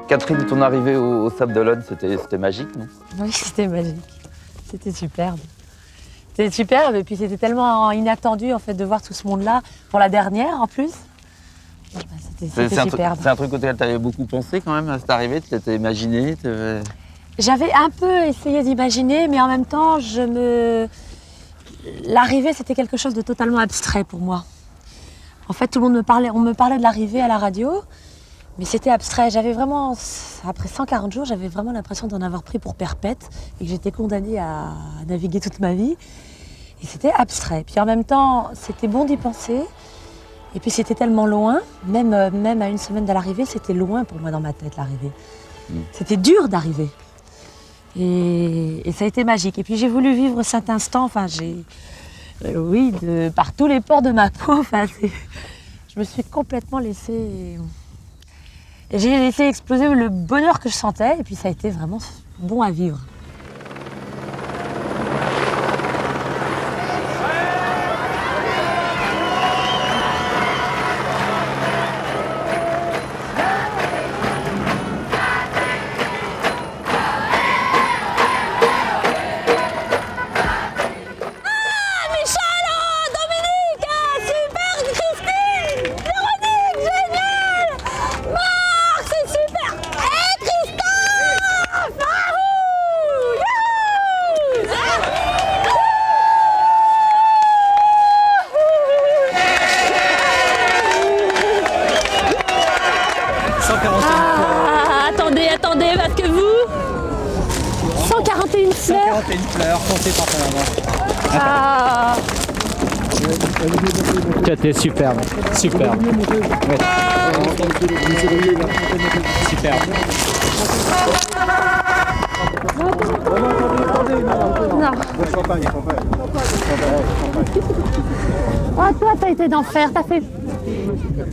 Catherine, ton arrivée au Sable d'Olonne, c'était magique, non? Oui, c'était magique. C'était superbe. C'était superbe et puis c'était tellement inattendu en fait de voir tout ce monde-là pour la dernière en plus. C'était superbe. C'est un truc auquel tu avais beaucoup pensé quand même à cette arrivée, tu t'étais imaginé? J'avais un peu essayé d'imaginer, mais en même temps, l'arrivée c'était quelque chose de totalement abstrait pour moi. En fait, tout le monde on me parlait de l'arrivée à la radio, mais c'était abstrait. J'avais vraiment, après 140 jours, j'avais vraiment l'impression d'en avoir pris pour perpète et que j'étais condamnée à naviguer toute ma vie. Et c'était abstrait. Puis en même temps, c'était bon d'y penser. Et puis c'était tellement loin, même à une semaine de l'arrivée, c'était loin pour moi dans ma tête, l'arrivée. C'était dur d'arriver. Et ça a été magique. Et puis j'ai voulu vivre cet instant, par tous les pores de ma peau. Je me suis complètement laissée... J'ai laissé exploser le bonheur que je sentais, et puis ça a été vraiment bon à vivre. Attendez, parce que vous 141 fleurs. 141 fleurs, comptées par ta maman. Ah. T'es superbe, superbe. Ouais. Superbe. Non. Oh, toi, t'as été d'enfer, t'as fait...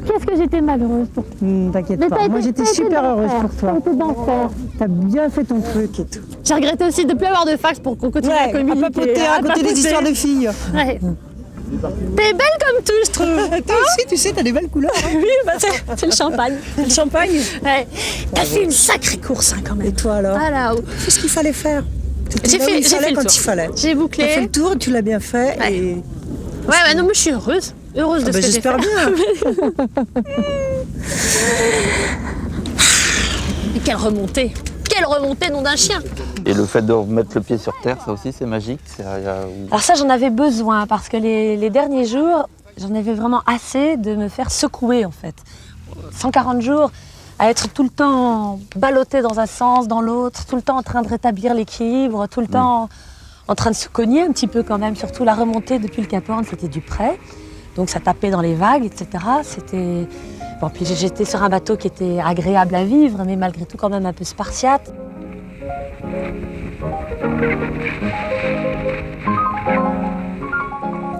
Qu'est-ce que j'étais malheureuse pour toi. T'inquiète pas, moi j'étais super heureuse pour toi. T'as été d'enfer. T'as bien fait ton truc et tout. J'ai regretté aussi de ne plus avoir de fax pour qu'on continue à communiquer. À papoter, à raconter des histoires de filles. Ouais. T'es belle comme tout, je trouve. Toi aussi, tu sais, t'as des belles couleurs. Oui, c'est le champagne. Le champagne. Ouais. T'as fait une sacrée course quand même. Et toi alors? Ah là, c'est ce qu'il fallait faire. J'ai fait le quand tour. il fallait. J'ai bouclé. T'as fait le tour, tu l'as bien fait. Ouais. Et... Ouais, non, mais je suis heureuse. Heureuse de ce que j'ai fait. J'espère bien. Mais quelle remontée! Quelle remontée, nom d'un chien! Et le fait de remettre le pied sur terre, ça aussi c'est magique? Alors ça, j'en avais besoin parce que les derniers jours, j'en avais vraiment assez de me faire secouer en fait. 140 jours à être tout le temps ballotté dans un sens, dans l'autre, tout le temps en train de rétablir l'équilibre, tout le temps en train de se cogner un petit peu quand même. Surtout la remontée depuis le Cap Horn, c'était du près. Donc ça tapait dans les vagues, etc. C'était... Bon, puis j'étais sur un bateau qui était agréable à vivre, mais malgré tout quand même un peu spartiate.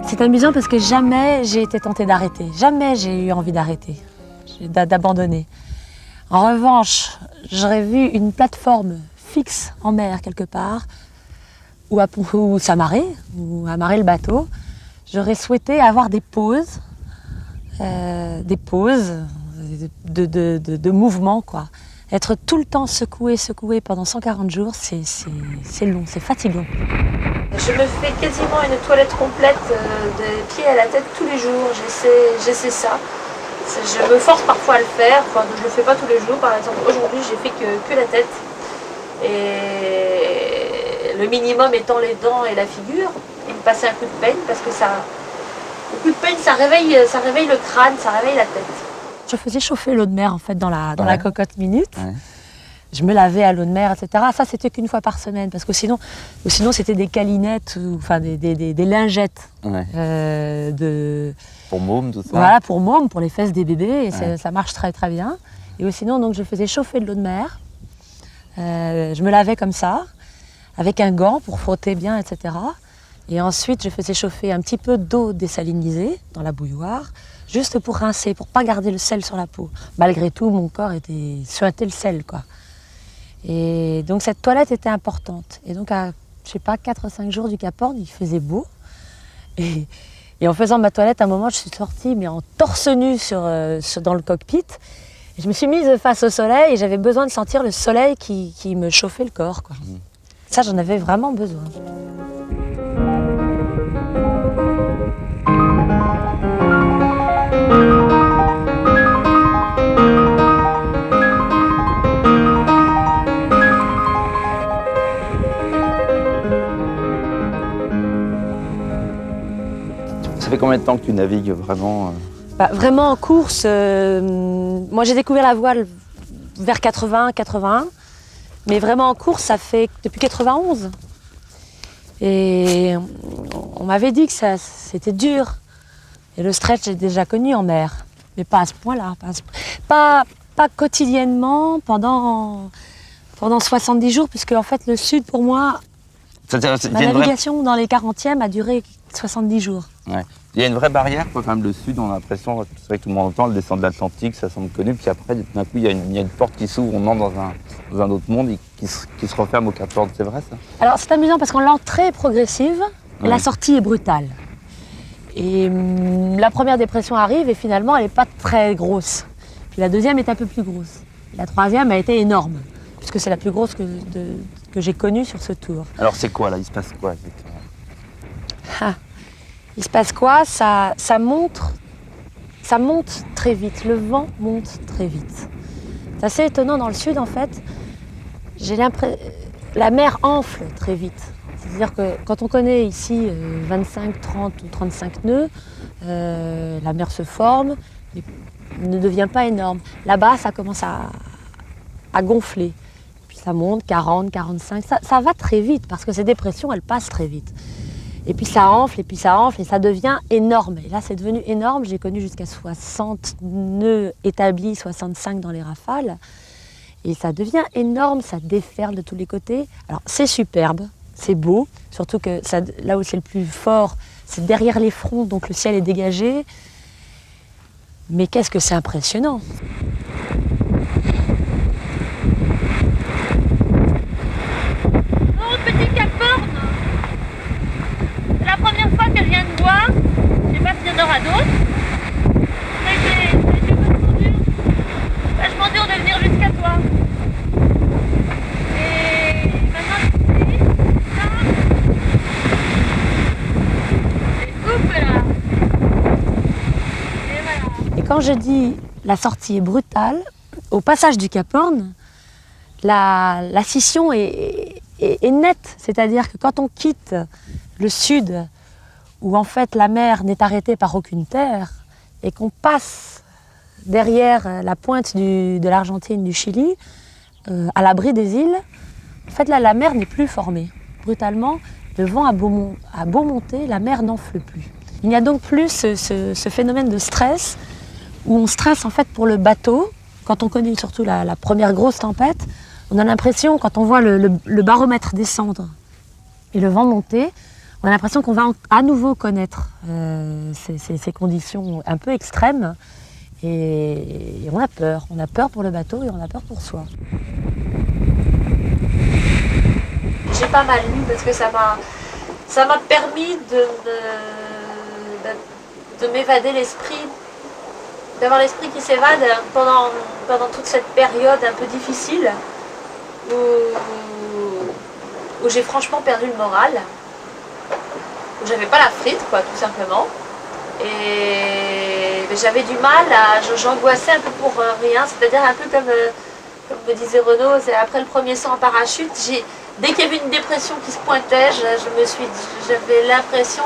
C'est amusant parce que jamais j'ai été tentée d'arrêter. Jamais j'ai eu envie d'arrêter, d'abandonner. En revanche, j'aurais vu une plateforme fixe en mer quelque part, où s'amarrer, ou amarrer le bateau. J'aurais souhaité avoir des pauses de mouvement, quoi. Être tout le temps secoué pendant 140 jours, c'est long, c'est fatigant. Je me fais quasiment une toilette complète des pieds à la tête tous les jours. J'essaie ça. Je me force parfois à le faire. Enfin, je ne le fais pas tous les jours. Par exemple, aujourd'hui, j'ai fait que la tête. Et le minimum étant les dents et la figure. Et me passer un coup de peigne parce que le coup de peigne, ça réveille le crâne, ça réveille la tête. Je faisais chauffer l'eau de mer en fait dans la cocotte minute. Ouais. Je me lavais à l'eau de mer, etc. Ça, c'était qu'une fois par semaine, parce que sinon c'était des câlinettes, enfin des lingettes. Ouais. Pour môme, tout ça. Voilà, pour môme, pour les fesses des bébés, et ça marche très très bien. Et sinon, donc, je faisais chauffer de l'eau de mer. Je me lavais comme ça, avec un gant pour frotter bien, etc. Et ensuite, je faisais chauffer un petit peu d'eau désalinisée dans la bouilloire, juste pour rincer, pour pas garder le sel sur la peau. Malgré tout, mon corps suintait le sel, quoi. Et donc cette toilette était importante. Et donc à, je sais pas, 4 ou 5 jours du Cap Horn, il faisait beau. Et en faisant ma toilette, à un moment, je suis sortie, mais en torse nu dans le cockpit. Et je me suis mise face au soleil et j'avais besoin de sentir le soleil qui me chauffait le corps, quoi. Ça, j'en avais vraiment besoin. Ça fait combien de temps que tu navigues vraiment Vraiment en course, moi j'ai découvert la voile vers 80-81, mais vraiment en course, ça fait depuis 91. Et on m'avait dit que c'était dur. Et le stretch, j'ai déjà connu en mer, mais pas à ce point-là. Pas quotidiennement, pendant 70 jours, puisque en fait le sud, pour moi, ma navigation dans les 40e a duré 70 jours. Ouais. Il y a une vraie barrière, quoi, quand même, le sud, on a l'impression, c'est vrai que tout le monde entend, le descend de l'Atlantique, ça semble connu, puis après, d'un coup, il y a une porte qui s'ouvre, on entre dans un autre monde et qui se referme au Cap Horn, c'est vrai ça? Alors c'est amusant parce que l'entrée est progressive, la sortie est brutale. Et la première dépression arrive et finalement, elle n'est pas très grosse. Puis la deuxième est un peu plus grosse. La troisième a été énorme, puisque c'est la plus grosse que j'ai connue sur ce tour. Alors c'est quoi là? Il se passe quoi exactement? Il se passe quoi? Ça monte très vite, le vent monte très vite. C'est assez étonnant dans le sud en fait. J'ai l'impression la mer enfle très vite. C'est-à-dire que quand on connaît ici 25, 30 ou 35 nœuds, la mer se forme et ne devient pas énorme. Là-bas, ça commence à gonfler. Puis ça monte, 40, 45, ça va très vite parce que ces dépressions, elles passent très vite. Et puis ça enfle, et puis ça enfle, et ça devient énorme. Et là, c'est devenu énorme. J'ai connu jusqu'à 60 nœuds établis, 65 dans les rafales. Et ça devient énorme, ça déferle de tous les côtés. Alors, c'est superbe, c'est beau. Surtout que là où c'est le plus fort, c'est derrière les fronts, donc le ciel est dégagé. Mais qu'est-ce que c'est impressionnant! Bon, petit Cap Horn, c'est la première fois que je viens de voir. Je sais pas s'il y en aura d'autres. Ça a été vachement dur de venir jusqu'à toi. Et maintenant, ici, ça, c'est ouf là. Et voilà. Et quand je dis la sortie est brutale, au passage du Cap Horn, la scission est nette. C'est-à-dire que quand on quitte le sud, où en fait la mer n'est arrêtée par aucune terre, et qu'on passe derrière la pointe de l'Argentine, du Chili, à l'abri des îles, en fait là la mer n'est plus formée. Brutalement, le vent a beau monter, la mer n'enfle plus. Il n'y a donc plus ce phénomène de stress, où on stresse en fait pour le bateau. Quand on connaît surtout la première grosse tempête, on a l'impression, quand on voit le baromètre descendre et le vent monter, on a l'impression qu'on va à nouveau connaître ces conditions un peu extrêmes. Et on a peur. On a peur pour le bateau et on a peur pour soi. J'ai pas mal lu parce que ça m'a permis de m'évader l'esprit, d'avoir l'esprit qui s'évade pendant toute cette période un peu difficile où j'ai franchement perdu le moral, où j'avais pas la frite, quoi, tout simplement. Et j'avais du mal, j'angoissais un peu pour rien, c'est-à-dire un peu comme me disait Renaud, après le premier saut en parachute, dès qu'il y avait une dépression qui se pointait, j'avais l'appréhension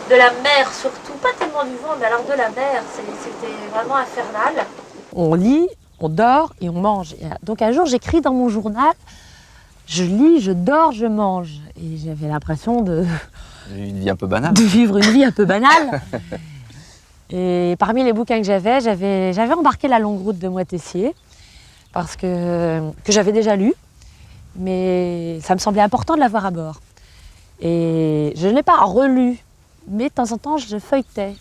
de la mer surtout, pas tellement du vent, mais alors de la mer, c'était vraiment infernal. On lit, on dort et on mange. Donc un jour, j'écris dans mon journal, je lis, je dors, je mange. Et j'avais l'impression Une vie un peu banale. de vivre une vie un peu banale. Et parmi les bouquins que j'avais embarqué La longue route de Moitessier, parce que j'avais déjà lu, mais ça me semblait important de l'avoir à bord. Et je ne l'ai pas relu, mais de temps en temps, je feuilletais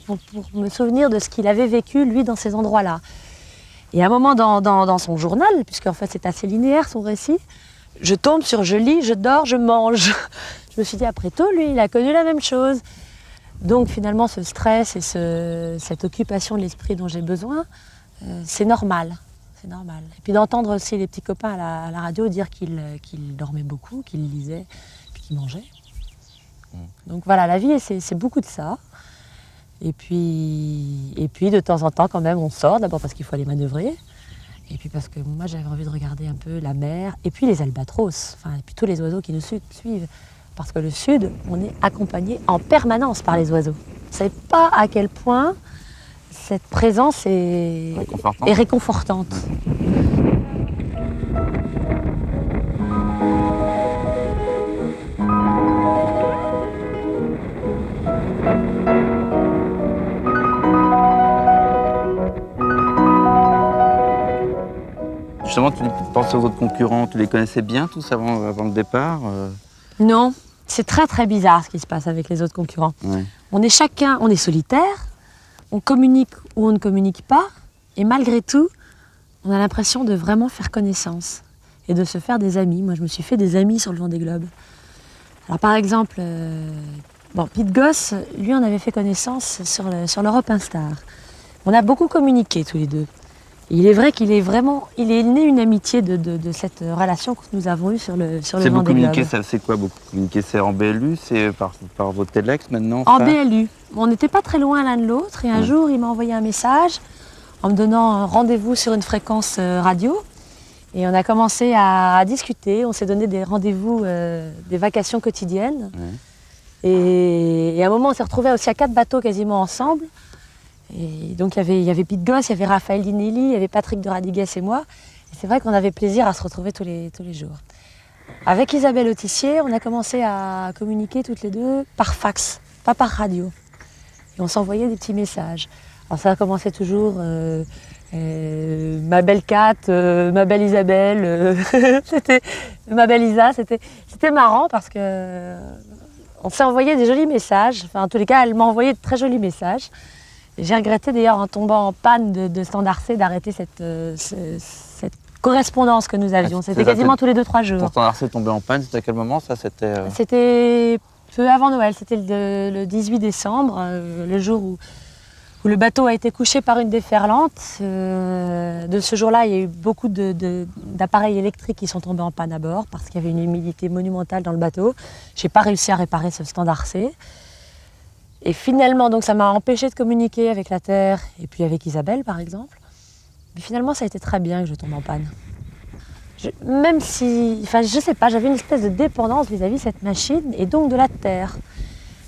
pour me souvenir de ce qu'il avait vécu, lui, dans ces endroits-là. Et à un moment dans son journal, puisque en fait c'est assez linéaire son récit, je tombe sur je lis, je dors, je mange. Je me suis dit, après tout, lui, il a connu la même chose. Donc finalement, ce stress et cette occupation de l'esprit dont j'ai besoin, c'est normal. C'est normal. Et puis d'entendre aussi les petits copains à la radio dire qu'ils dormaient beaucoup, qu'ils lisaient, puis qu'ils mangeaient. Donc voilà, la vie, c'est beaucoup de ça. Et puis de temps en temps, quand même, on sort, d'abord parce qu'il faut aller manœuvrer. Et puis parce que moi, j'avais envie de regarder un peu la mer, et puis les albatros, et puis tous les oiseaux qui nous suivent. Parce que le sud, on est accompagné en permanence par les oiseaux. Vous ne savez pas à quel point cette présence est réconfortante. Justement, tu penses aux autres concurrents, tu les connaissais bien tous avant le départ Non, c'est très très bizarre ce qui se passe avec les autres concurrents. Ouais. On est solitaire, on communique ou on ne communique pas, et malgré tout, on a l'impression de vraiment faire connaissance et de se faire des amis. Moi, je me suis fait des amis sur le Vendée Globe. Alors par exemple, Pete Goss, lui, on avait fait connaissance sur l'Europe Instar. On a beaucoup communiqué tous les deux. Et il est vrai qu'il est né une amitié de cette relation que nous avons eue sur le Vendée Globe. Communiquer, c'est quoi beaucoup communiquer? C'est en BLU, c'est par vos Telex maintenant? En BLU. On n'était pas très loin l'un de l'autre et un jour il m'a envoyé un message en me donnant un rendez-vous sur une fréquence radio. Et on a commencé à discuter, on s'est donné des rendez-vous, des vacations quotidiennes. Ouais. Et à un moment on s'est retrouvés aussi à 4 bateaux quasiment ensemble. Et donc il y avait Pete Goss, il y avait Raphaël Dinelli, il y avait Patrick de Radigues et moi. Et c'est vrai qu'on avait plaisir à se retrouver tous les jours. Avec Isabelle Autissier, on a commencé à communiquer toutes les deux par fax, pas par radio. Et on s'envoyait des petits messages. Alors ça a commencé toujours ma belle Kat, ma belle Isabelle, ma belle Isa. C'était marrant parce que on s'est envoyé des jolis messages. Enfin, en tous les cas, elle m'a envoyé de très jolis messages. J'ai regretté d'ailleurs en tombant en panne de Standard C d'arrêter cette correspondance que nous avions. C'était quasiment tous les 2-3 jours. Quand Standard C est tombé en panne, c'était à quel moment ça? C'était peu avant Noël, c'était le 18 décembre, le jour où le bateau a été couché par une déferlante. De ce jour-là, il y a eu beaucoup d'appareils électriques qui sont tombés en panne à bord parce qu'il y avait une humidité monumentale dans le bateau. Je n'ai pas réussi à réparer ce Standard C. Et finalement, donc, ça m'a empêché de communiquer avec la Terre et puis avec Isabelle, par exemple. Mais finalement, ça a été très bien que je tombe en panne. Même si, je sais pas, j'avais une espèce de dépendance vis-à-vis de cette machine et donc de la Terre.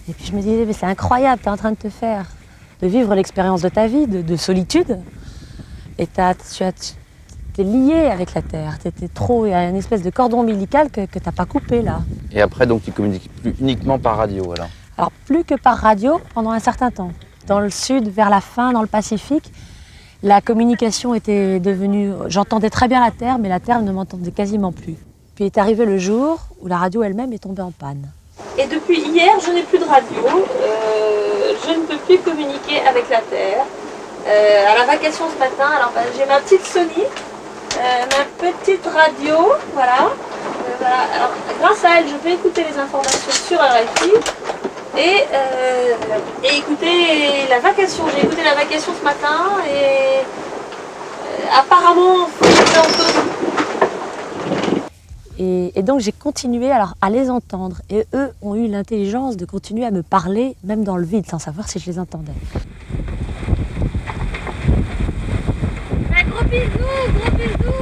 Et puis je me disais, mais c'est incroyable, tu es en train de vivre l'expérience de ta vie, de solitude. Et tu es lié avec la Terre. Il y a une espèce de cordon ombilical que tu n'as pas coupé là. Et après, donc, tu communiques plus uniquement par radio alors? Alors, plus que par radio pendant un certain temps. Dans le sud, vers la fin, dans le Pacifique, la communication était devenue... J'entendais très bien la Terre, mais la Terre ne m'entendait quasiment plus. Puis est arrivé le jour où la radio elle-même est tombée en panne. Et depuis hier, je n'ai plus de radio. Je ne peux plus communiquer avec la Terre. À la vacation ce matin, j'ai ma petite Sony, ma petite radio, voilà. Alors, grâce à elle, je peux écouter les informations sur RFI. Et écouter la vacation. J'ai écouté la vacation ce matin et apparemment et donc j'ai continué à les entendre. Et eux ont eu l'intelligence de continuer à me parler, même dans le vide, sans savoir si je les entendais. Un gros bisou, gros bisou.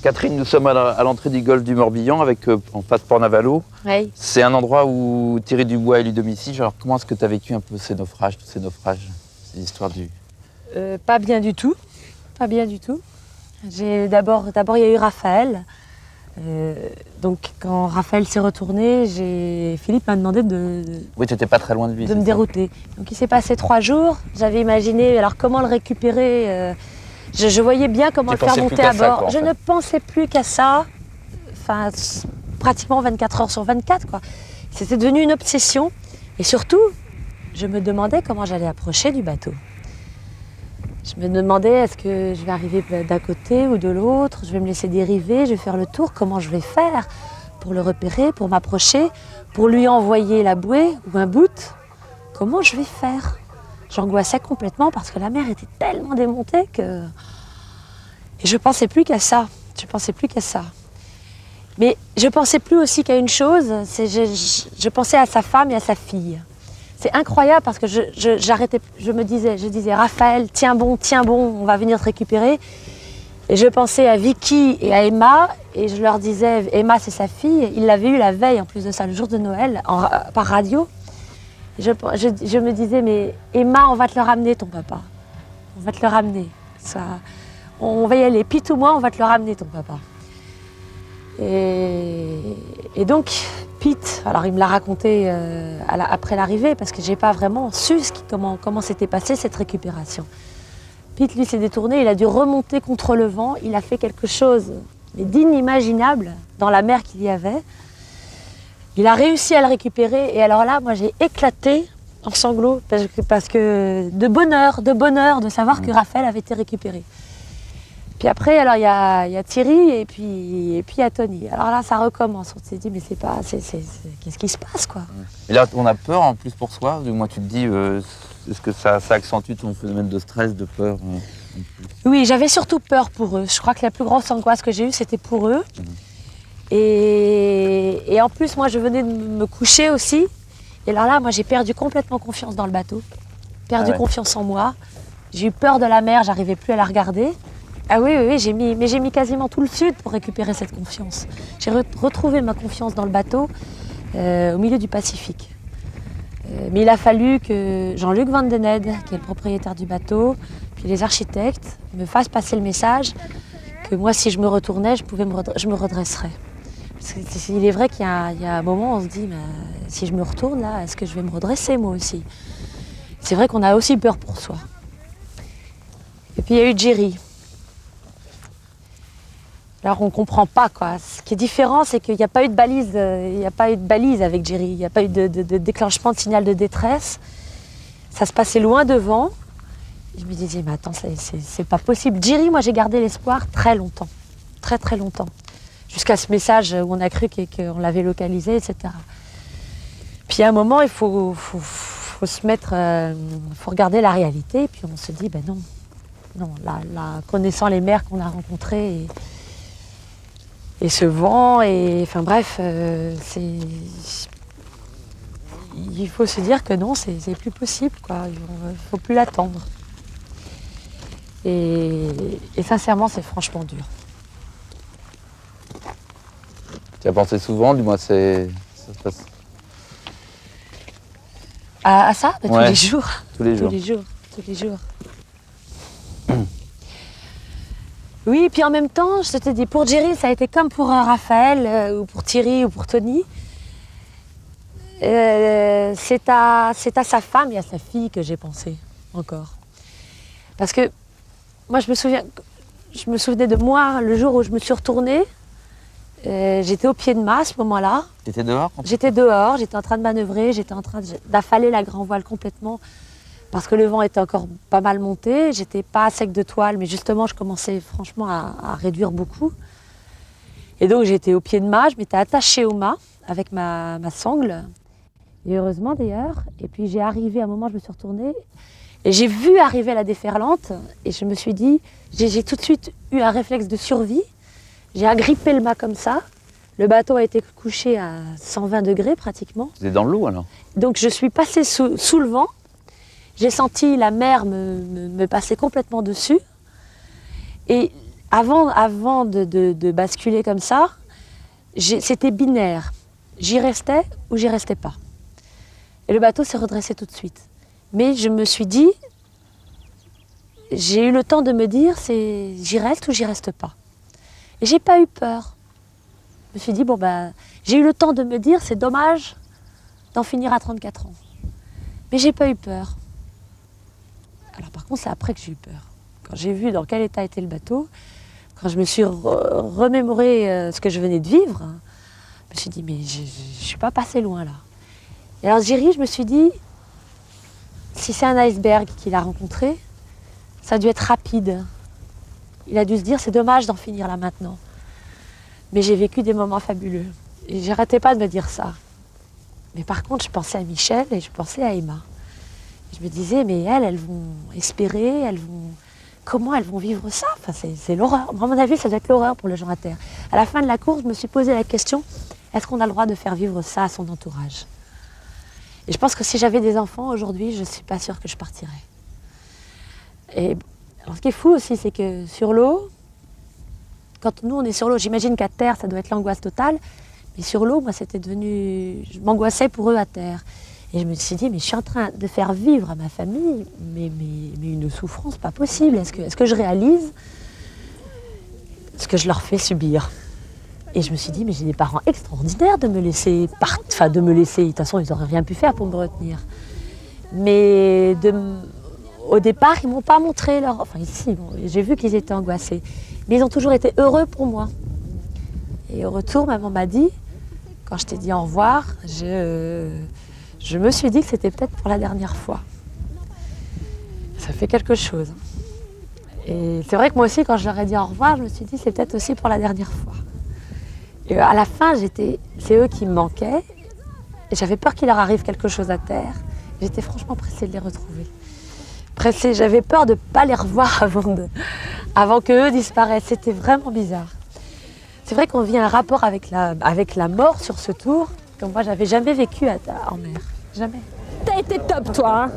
Catherine, nous sommes à l'entrée du golfe du Morbihan, avec en face Port-Navalo. Oui. C'est un endroit où Thierry Dubois est élu domicile. Alors, comment est-ce que tu as vécu un peu ces naufrages, tous ces naufrages, ces histoires du... Pas bien du tout. Pas bien du tout. D'abord, il y a eu Raphaël. Donc quand Raphaël s'est retourné, Philippe m'a demandé Oui, tu n'étais pas très loin de lui. de me dérouter. Donc il s'est passé 3 jours. J'avais imaginé alors comment le récupérer. Je voyais bien comment Tu le faire pensais monter plus à qu'à ça, bord. quoi, en Je fait. ne pensais plus qu'à ça. Enfin, pratiquement 24 heures sur 24, quoi. C'était devenu une obsession. Et surtout, je me demandais comment j'allais approcher du bateau. Je me demandais, est-ce que je vais arriver d'un côté ou de l'autre? Je vais me laisser dériver, je vais faire le tour. Comment je vais faire pour le repérer, pour m'approcher, pour lui envoyer la bouée ou un bout? Comment je vais faire? J'angoissais complètement parce que la mer était tellement démontée que... Et je pensais plus qu'à ça. Je pensais plus qu'à ça. Mais je pensais plus aussi qu'à une chose, c'est je pensais à sa femme et à sa fille. C'est incroyable parce que j'arrêtais, je disais Raphaël, tiens bon, on va venir te récupérer. Et je pensais à Vicky et à Emma et je leur disais, Emma c'est sa fille, il l'avait eu la veille en plus de ça, le jour de Noël, par radio. Et je me disais, mais Emma, on va te le ramener ton papa. On va te le ramener. Ça, on va y aller, Pete ou moi, on va te le ramener ton papa. Et donc, Pete, alors il me l'a raconté après l'arrivée, parce que j'ai pas vraiment su comment s'était passée cette récupération. Pete, lui, s'est détourné, il a dû remonter contre le vent, il a fait quelque chose d'inimaginable dans la mer qu'il y avait. Il a réussi à le récupérer, et alors là, moi, j'ai éclaté en sanglots, parce que de bonheur de savoir que Raphaël avait été récupéré. Puis après, alors il y a Thierry et puis il y a Tony. Alors là, ça recommence. On s'est dit, mais qu'est-ce qui se passe, quoi? Et là, on a peur en plus pour soi. Du moins, tu te dis, est-ce que ça accentue ton phénomène de stress, de peur en plus? Oui, j'avais surtout peur pour eux. Je crois que la plus grosse angoisse que j'ai eue, c'était pour eux. Et en plus, moi, je venais de me coucher aussi. Et alors là, moi, j'ai perdu complètement confiance dans le bateau. Perdu confiance en moi. J'ai eu peur de la mer, j'arrivais plus à la regarder. Ah oui, j'ai mis quasiment tout le sud pour récupérer cette confiance. J'ai retrouvé ma confiance dans le bateau au milieu du Pacifique. Mais il a fallu que Jean-Luc Van Den Ede, qui est le propriétaire du bateau, puis les architectes, me fassent passer le message que moi, si je me retournais, je me redresserais. Parce que il est vrai qu'il y a un moment où on se dit, mais, si je me retourne là, est-ce que je vais me redresser moi aussi? C'est vrai qu'on a aussi peur pour soi. Et puis il y a eu Jerry. Alors on ne comprend pas, quoi. Ce qui est différent, c'est qu'il n'y a pas eu de balise, avec Jerry. Il n'y a pas eu de déclenchement de signal de détresse. Ça se passait loin devant. Je me disais, mais attends, c'est pas possible. Jerry, moi j'ai gardé l'espoir très longtemps. Très très longtemps. Jusqu'à ce message où on a cru qu'on l'avait localisé, etc. Puis à un moment, il faut se mettre, faut regarder la réalité. Et puis on se dit, ben non, connaissant les mers qu'on a rencontrées et ce vent, et enfin bref, il faut se dire que non, c'est plus possible, quoi. Il ne faut plus l'attendre. Et sincèrement, c'est franchement dur. Tu as pensé souvent, du moins, ça se passe À ça, bah, Ouais. tous les jours. tous les jours. Tous les jours. Oui, et puis en même temps, je te dis, pour Jerry, ça a été comme pour Raphaël, ou pour Thierry, ou pour Tony. C'est à sa femme et à sa fille que j'ai pensé, encore. Parce que moi, je me souvenais de moi, le jour où je me suis retournée, j'étais au pied de mât à ce moment-là. Tu étais dehors J'étais dehors, j'étais en train de manœuvrer, j'étais en train d'affaler la grand voile complètement. Parce que le vent était encore pas mal monté, j'étais pas à sec de toile, mais justement je commençais franchement à réduire beaucoup. Et donc j'étais au pied de mât, je m'étais attachée au mât avec ma sangle. Et heureusement d'ailleurs. Et puis j'ai arrivé, à un moment je me suis retournée, et j'ai vu arriver la déferlante, et je me suis dit, j'ai tout de suite eu un réflexe de survie. J'ai agrippé le mât comme ça. Le bateau a été couché à 120 degrés pratiquement. Tu étais dans l'eau alors? Donc je suis passée sous le vent. J'ai senti la mer me passer complètement dessus. Et avant de basculer comme ça, c'était binaire. J'y restais ou j'y restais pas. Et le bateau s'est redressé tout de suite. Mais je me suis dit, j'ai eu le temps de me dire, j'y reste ou j'y reste pas. Et j'ai pas eu peur. me suis dit, bon ben, j'ai eu le temps de me dire, c'est dommage d'en finir à 34 ans. Mais j'ai pas eu peur. Alors par contre, c'est après que j'ai eu peur. Quand j'ai vu dans quel état était le bateau, quand je me suis remémoré ce que je venais de vivre, je me suis dit, mais je ne suis pas passée loin là. Et alors Jerry, je me suis dit, si c'est un iceberg qu'il a rencontré, ça a dû être rapide. Il a dû se dire, c'est dommage d'en finir là maintenant. Mais j'ai vécu des moments fabuleux. Et j'arrêtais pas de me dire ça. Mais par contre, je pensais à Michel et je pensais à Emma. Je me disais, mais elles vont espérer, comment elles vont vivre ça? Enfin, c'est l'horreur. À mon avis, ça doit être l'horreur pour les gens à terre. À la fin de la course, je me suis posé la question, est-ce qu'on a le droit de faire vivre ça à son entourage? Et je pense que si j'avais des enfants aujourd'hui, je ne suis pas sûre que je partirais. Et alors, ce qui est fou aussi, c'est que sur l'eau, quand nous on est sur l'eau, j'imagine qu'à terre, ça doit être l'angoisse totale. Mais sur l'eau, moi, c'était devenu... Je m'angoissais pour eux à terre. Et je me suis dit, mais je suis en train de faire vivre à ma famille mais une souffrance pas possible. Est-ce que je réalise ce que je leur fais subir? Et je me suis dit, mais j'ai des parents extraordinaires de me laisser de me laisser. De toute façon, ils n'auraient rien pu faire pour me retenir. Mais au départ, ils ne m'ont pas montré leur... Enfin, ici, bon, j'ai vu qu'ils étaient angoissés. Mais ils ont toujours été heureux pour moi. Et au retour, maman m'a dit, quand je t'ai dit au revoir, je me suis dit que c'était peut-être pour la dernière fois. Ça fait quelque chose. Et c'est vrai que moi aussi, quand je leur ai dit au revoir, je me suis dit c'est peut-être aussi pour la dernière fois. Et à la fin, c'est eux qui me manquaient. Et j'avais peur qu'il leur arrive quelque chose à terre. J'étais franchement pressée de les retrouver. Pressée, j'avais peur de ne pas les revoir avant qu'eux disparaissent. C'était vraiment bizarre. C'est vrai qu'on vit un rapport avec la mort sur ce tour que moi, j'avais jamais vécu en mer. Jamais. T'as été top, toi. Hein.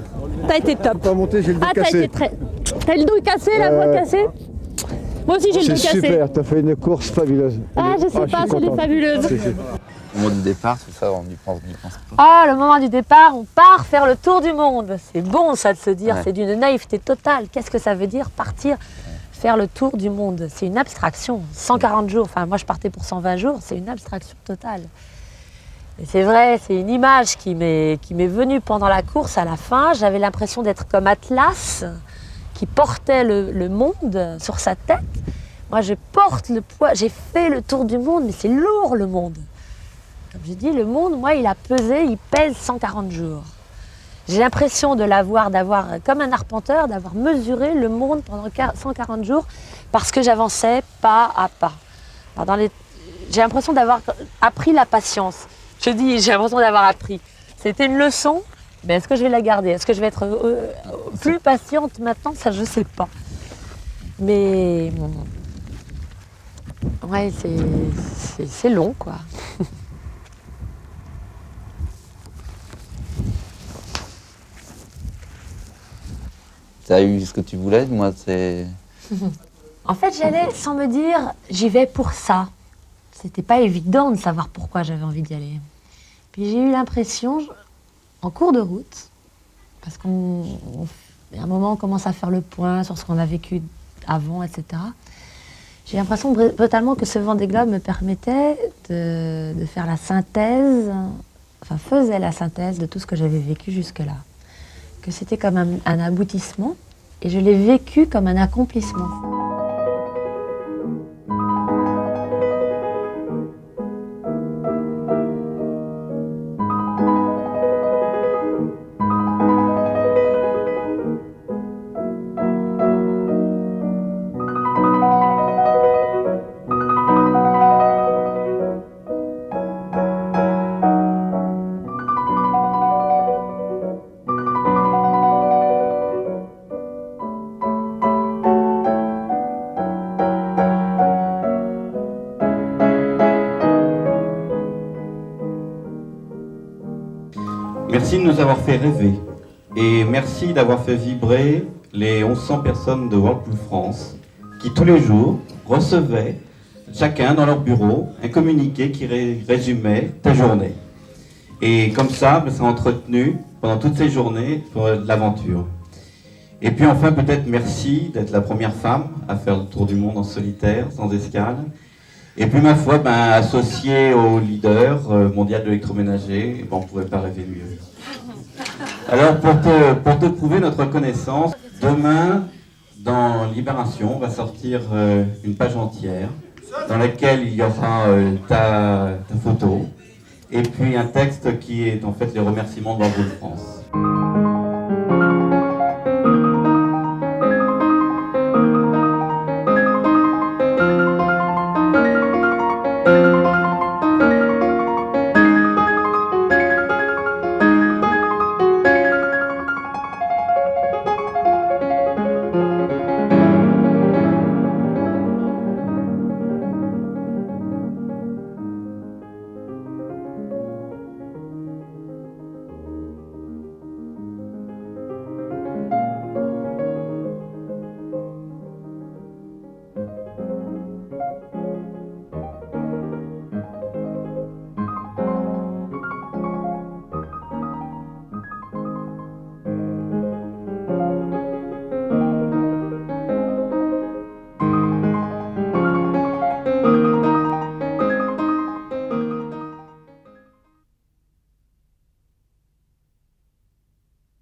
T'as été top. Pas monter, j'ai le dos cassé. T'as le dos cassé, la voix cassée. Moi aussi, j'ai le dos cassé. C'est super, t'as fait une course fabuleuse. Ah, je sais pas, elle est fabuleuse. Au moment du départ, c'est ça, on n'y pense pas. Ah, le moment du départ, on part faire le tour du monde. C'est bon, ça, de se dire, Ouais. c'est d'une naïveté totale. Qu'est-ce que ça veut dire, partir faire le tour du monde? C'est une abstraction. 140 jours, enfin, moi, je partais pour 120 jours, c'est une abstraction totale. Et c'est vrai, c'est une image qui m'est venue pendant la course à la fin. J'avais l'impression d'être comme Atlas, qui portait le monde sur sa tête. Moi, je porte le poids, j'ai fait le tour du monde, mais c'est lourd, le monde. Comme je dis, le monde, moi, il pèse 140 jours. J'ai l'impression d'avoir, comme un arpenteur, d'avoir mesuré le monde pendant 140 jours parce que j'avançais pas à pas. J'ai l'impression d'avoir appris la patience. Je dis, j'ai l'impression d'avoir appris. C'était une leçon, mais est-ce que je vais la garder? Est-ce que je vais être plus patiente maintenant? Ça, je sais pas. Mais ouais, c'est long, quoi. T'as eu ce que tu voulais, moi, c'est... En fait, j'allais sans me dire, j'y vais pour ça. C'était pas évident de savoir pourquoi j'avais envie d'y aller. Puis j'ai eu l'impression, en cours de route, parce qu'à un moment, on commence à faire le point sur ce qu'on a vécu avant, etc. J'ai l'impression brutalement que ce Vendée Globe me permettait de faire la synthèse, enfin faisait la synthèse de tout ce que j'avais vécu jusque-là. Que c'était comme un aboutissement, et je l'ai vécu comme un accomplissement. Merci de nous avoir fait rêver et merci d'avoir fait vibrer les 1100 personnes de Whirlpool France qui tous les jours recevaient chacun dans leur bureau un communiqué qui résumait ta journée. Et comme ça a entretenu pendant toutes ces journées de l'aventure. Et puis enfin peut-être merci d'être la première femme à faire le tour du monde en solitaire, sans escale. Et puis ma foi, associé au leader mondial de l'électroménager, on ne pourrait pas rêver mieux. Alors pour te prouver notre reconnaissance, demain dans Libération va sortir une page entière dans laquelle il y aura ta photo et puis un texte qui est en fait les remerciements de World Food France.